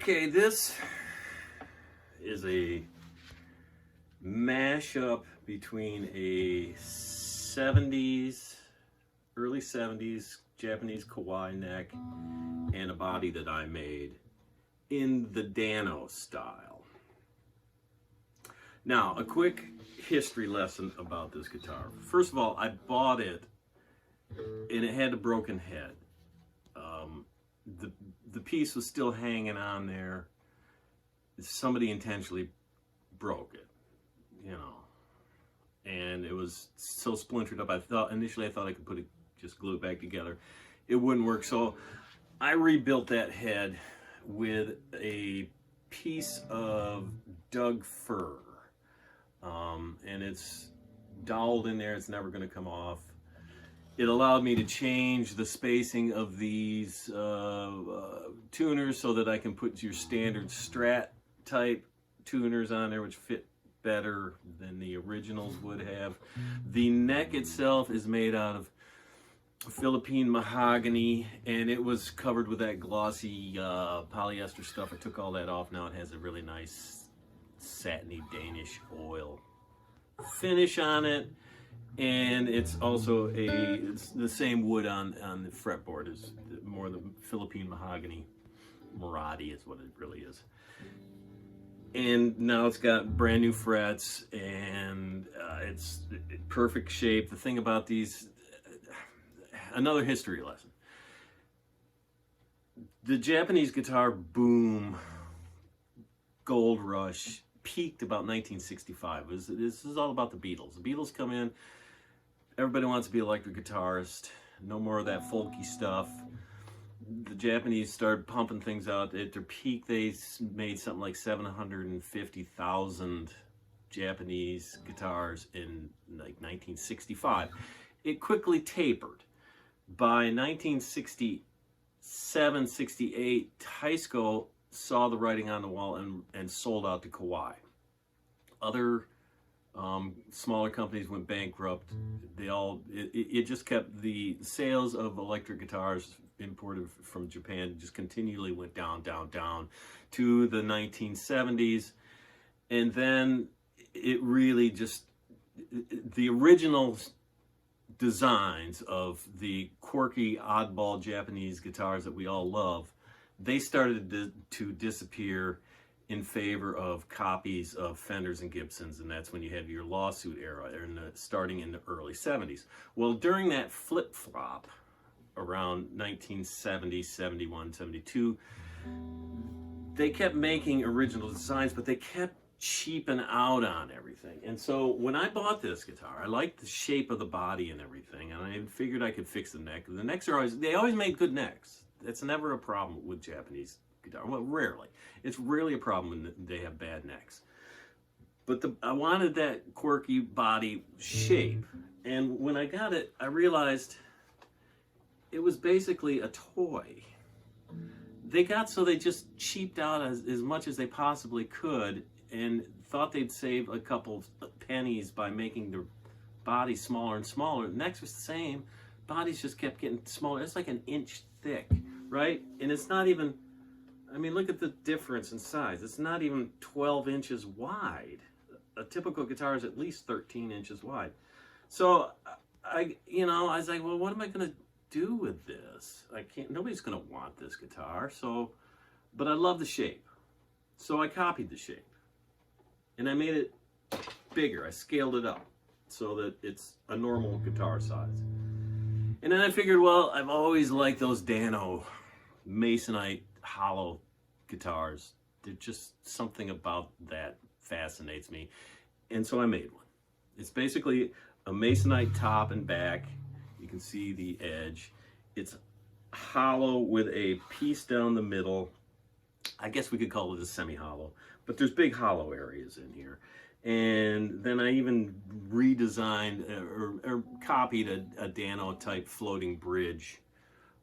Okay, this is a mashup between a 70s, early 70s Japanese Kawai neck and a body that I made in the Dano style. Now, a quick history lesson about this guitar. First of all, I bought it and it had a broken head. The piece was still hanging on there. Somebody intentionally broke it, you know, and it was so splintered up. Initially I thought I could put it, just glue it back together. It wouldn't work, so I rebuilt that head with a piece of Doug fir, and it's doweled in there. It's never going to come off. It allowed me to change the spacing of these tuners so that I can put your standard Strat type tuners on there, which fit better than the originals would have. The neck itself is made out of Philippine mahogany, and it was covered with that glossy polyester stuff. I took all that off. Now it has a really nice satiny Danish oil finish on it. And it's also it's the same wood on the fretboard, is more the Philippine mahogany. Marathi is what it really is. And now it's got brand new frets, and it's perfect shape. The thing about these, another history lesson. The Japanese guitar boom, gold rush, peaked about 1965. This is all about the Beatles. The Beatles come in. Everybody wants to be an electric guitarist. No more of that folky stuff. The Japanese started pumping things out. At their peak, they made something like 750,000 Japanese guitars in like 1965. It quickly tapered. By 1967, 68, Tysco saw the writing on the wall and sold out to Kawai. Other smaller companies went bankrupt. It just kept, the sales of electric guitars imported from Japan just continually went down, down, down to the 1970s. And then it really just, the original designs of the quirky, oddball Japanese guitars that we all love, they started to disappear in favor of copies of Fenders and Gibsons, and that's when you had your lawsuit era, starting in the early 70s. Well, during that flip-flop, around 1970, 71, 72, they kept making original designs, but they kept cheaping out on everything. And so when I bought this guitar, I liked the shape of the body and everything, and I figured I could fix the neck. The necks are they always made good necks. That's never a problem with Japanese guitar. Well, rarely. It's rarely a problem when they have bad necks. But I wanted that quirky body shape. And when I got it, I realized it was basically a toy. They got so they just cheaped out as much as they possibly could and thought they'd save a couple pennies by making the body smaller and smaller. The necks was the same. Bodies just kept getting smaller. It's like an inch thick, right? And it's not even I mean, look at the difference in size. It's not even 12 inches wide. A typical guitar is at least 13 inches wide. So I was like, well, what am I going to do with this? Nobody's going to want this guitar. So, but I love the shape. So I copied the shape and I made it bigger. I scaled it up so that it's a normal guitar size. And then I figured, well, I've always liked those Dano Masonite hollow guitars. There's just something about that fascinates me. And so I made one. It's basically a Masonite top and back. You can see the edge. It's hollow with a piece down the middle. I guess we could call it a semi-hollow, but there's big hollow areas in here. And then I even redesigned or copied a Dano type floating bridge.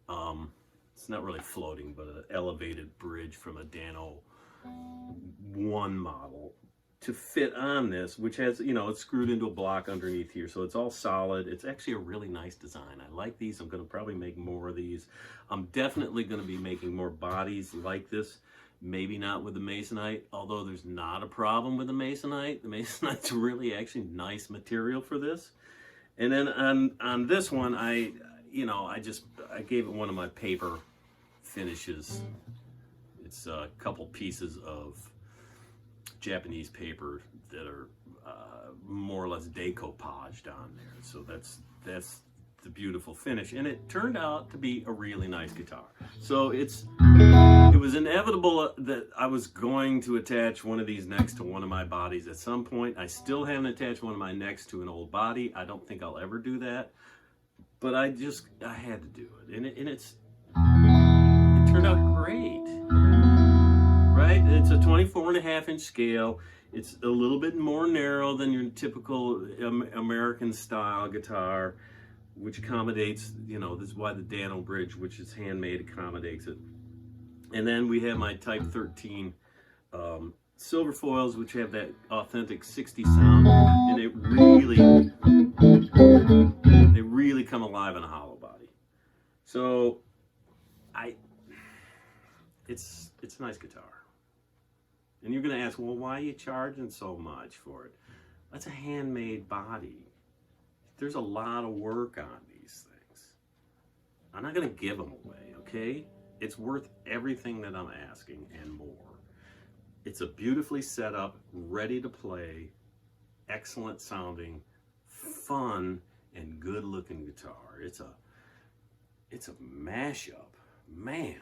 It's not really floating, but an elevated bridge from a Dano 1 model to fit on this, which has, it's screwed into a block underneath here. So it's all solid. It's actually a really nice design. I like these. I'm going to probably make more of these. I'm definitely going to be making more bodies like this. Maybe not with the Masonite, although there's not a problem with the Masonite. The Masonite's really actually nice material for this. And then on this one, I gave it one of my paper finishes. It's a couple pieces of Japanese paper that are more or less decoupaged on there. So that's the beautiful finish, and it turned out to be a really nice guitar. So it was inevitable that I was going to attach one of these next to one of my bodies at some point. I still haven't attached one of my necks to an old body. I don't think I'll ever do that, but I had to do it, and it turned out great, right? It's a 24.5-inch scale. It's a little bit more narrow than your typical American style guitar, which accommodates, this is why the Dano bridge, which is handmade, accommodates it. And then we have my Type 13 silver foils, which have that authentic 60 sound, and they really come alive in a hollow body. So it's a nice guitar. And you're going to ask, well, why are you charging so much for it? That's a handmade body. There's a lot of work on these things. I'm not going to give them away, okay? It's worth everything that I'm asking and more. It's a beautifully set up, ready to play, excellent sounding, fun, and good looking guitar. It's a mashup. Man.